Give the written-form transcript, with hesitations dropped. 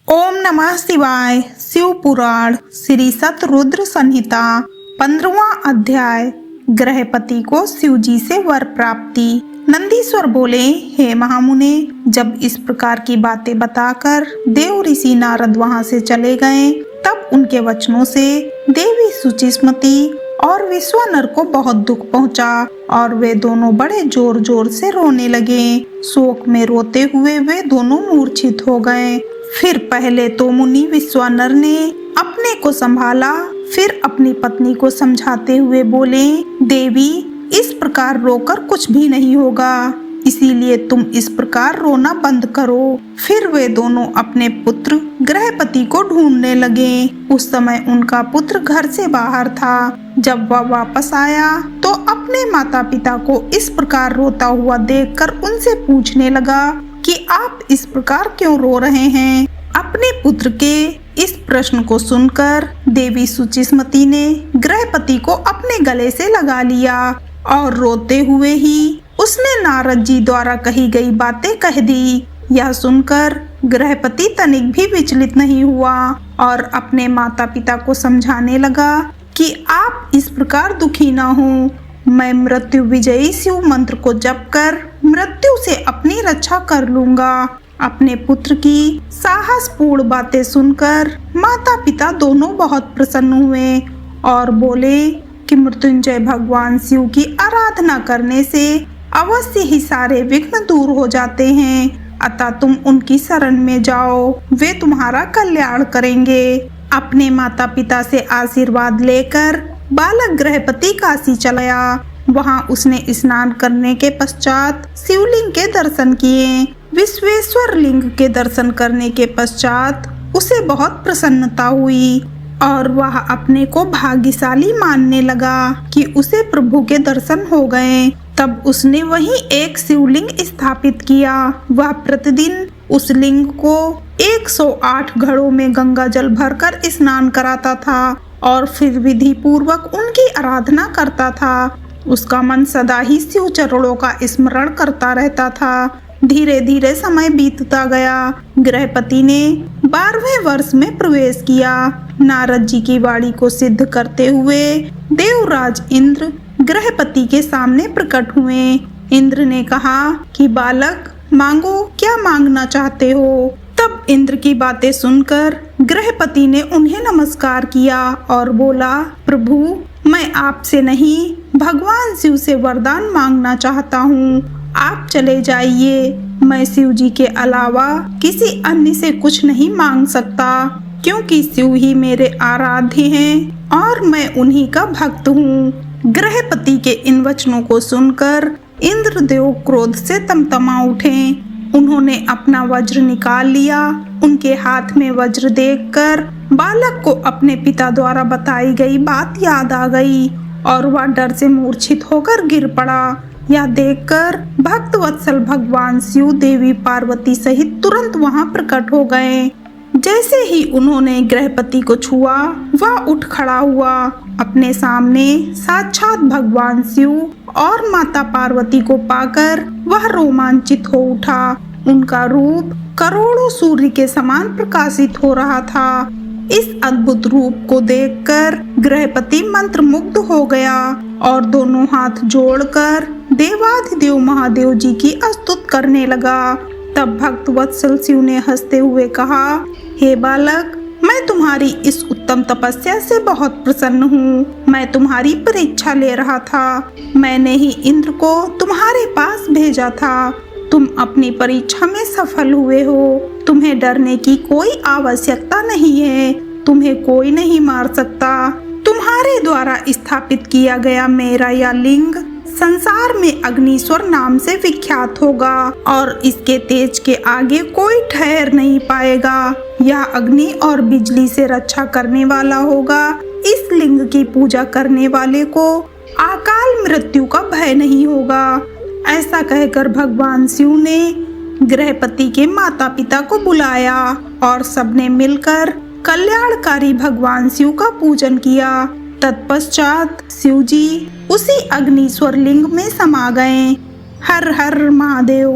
ओम नमः शिवाय। शिव पुराण श्री शतरुद्र संहिता 15वां अध्याय। ग्रहपति को शिव जी से वर प्राप्ति। नंदीश्वर बोले, हे महामुने, जब इस प्रकार की बातें बताकर देव ऋषि नारद वहां से चले गए, तब उनके वचनों से देवी सुचिस्मति और विश्वानर को बहुत दुख पहुंचा और वे दोनों बड़े जोर जोर से रोने लगे। शोक में रोते हुए वे दोनों मूर्छित हो गए। फिर पहले तो मुनि विश्वानर ने अपने को संभाला, फिर अपनी पत्नी को समझाते हुए बोले, देवी, इस प्रकार रोकर कुछ भी नहीं होगा, इसीलिए तुम इस प्रकार रोना बंद करो। फिर वे दोनों अपने पुत्र ग्रहपति को ढूंढने लगे। उस समय उनका पुत्र घर से बाहर था। जब वह वापस आया तो अपने माता पिता को इस प्रकार रोता हुआ देखकर उनसे पूछने लगा कि आप इस प्रकार क्यों रो रहे हैं। अपने पुत्र के इस प्रश्न को सुनकर देवी सुचिस्मति ने ग्रहपति को अपने गले से लगा लिया और रोते हुए ही उसने नारद जी द्वारा कही गई बातें कह दी। यह सुनकर ग्रहपति तनिक भी विचलित नहीं हुआ और अपने माता पिता को समझाने लगा कि आप इस प्रकार दुखी ना हो। मैं मृत्यु विजयी शिव मंत्र को जप कर मृत्यु से अपनी रक्षा कर लूंगा। अपने पुत्र की साहसपूर्ण बातें सुनकर माता पिता दोनों बहुत प्रसन्न हुए और बोले कि मृत्युंजय भगवान शिव की आराधना करने से अवश्य ही सारे विघ्न दूर हो जाते हैं, अतः तुम उनकी शरण में जाओ, वे तुम्हारा कल्याण करेंगे। अपने माता पिता से आशीर्वाद लेकर बालक ग्रहपति काशी चलाया। वहां उसने स्नान करने के पश्चात शिवलिंग के दर्शन किए। विश्वेश्वर लिंग के दर्शन करने के पश्चात उसे बहुत प्रसन्नता हुई और वह अपने को भाग्यशाली मानने लगा कि उसे प्रभु के दर्शन हो गए। तब उसने वहीं एक शिवलिंग स्थापित किया। वह प्रतिदिन उस लिंग को 108 घड़ों में गंगा जल भरकर स्नान कराता था और फिर विधि पूर्वक उनकी आराधना करता था। उसका मन सदा ही शिव चरणों का स्मरण करता रहता था। धीरे धीरे समय बीतता गया। ग्रहपति ने 12वें वर्ष में प्रवेश किया। नारद जी की वाणी को सिद्ध करते हुए देवराज इंद्र ग्रहपति के सामने प्रकट हुए। इंद्र ने कहा कि बालक, मांगो, क्या मांगना चाहते हो। तब इंद्र की बातें सुनकर ग्रहपति ने उन्हें नमस्कार किया और बोला, प्रभु, मैं आपसे नहीं भगवान शिव से वरदान मांगना चाहता हूँ। आप चले जाइए, मैं शिव जी के अलावा किसी अन्य से कुछ नहीं मांग सकता, क्योंकि शिव ही मेरे आराध्य हैं और मैं उन्हीं का भक्त हूँ। ग्रहपति के इन वचनों को सुनकर इंद्रदेव क्रोध से तमतमा उठे। उन्होंने अपना वज्र निकाल लिया। उनके हाथ में वज्र देखकर बालक को अपने पिता द्वारा बताई गई बात याद आ गई और वह डर से मूर्छित होकर गिर पड़ा। यह देखकर भक्त वत्सल भगवान शिव देवी पार्वती सहित तुरंत वहां प्रकट हो गए। जैसे ही उन्होंने ग्रहपति को छुआ, वह उठ खड़ा हुआ। अपने सामने साक्षात भगवान शिव और माता पार्वती को पाकर वह रोमांचित हो उठा। उनका रूप करोड़ों सूर्य के समान प्रकाशित हो रहा था। इस अद्भुत रूप को देखकर ग्रहपति मंत्रमुग्ध हो गया और दोनों हाथ जोड़कर देवाधिदेव महादेव जी की स्तुति करने लगा। तब भक्त वत्सल शिव ने हंसते हुए कहा, हे बालक, मैं तुम्हारी इस उत्तम तपस्या से बहुत प्रसन्न हूँ। मैं तुम्हारी परीक्षा ले रहा था। मैंने ही इंद्र को तुम्हारे पास भेजा था। तुम अपनी परीक्षा में सफल हुए हो। तुम्हें डरने की कोई आवश्यकता नहीं है। तुम्हें कोई नहीं मार सकता। तुम्हारे द्वारा स्थापित किया गया मेरा यह लिंग संसार में अग्निश्वर नाम से विख्यात होगा और इसके तेज के आगे कोई ठहर नहीं पाएगा। यह अग्नि और बिजली से रक्षा करने वाला होगा। इस लिंग की पूजा करने वाले को अकाल मृत्यु का भय नहीं होगा। ऐसा कहकर भगवान शिव ने ग्रहपति के माता पिता को बुलाया और सबने मिलकर कल्याणकारी भगवान शिव का पूजन किया। तत्पश्चात शिव जी उसी अग्निश्वर लिंग में समा गए। हर हर महादेव।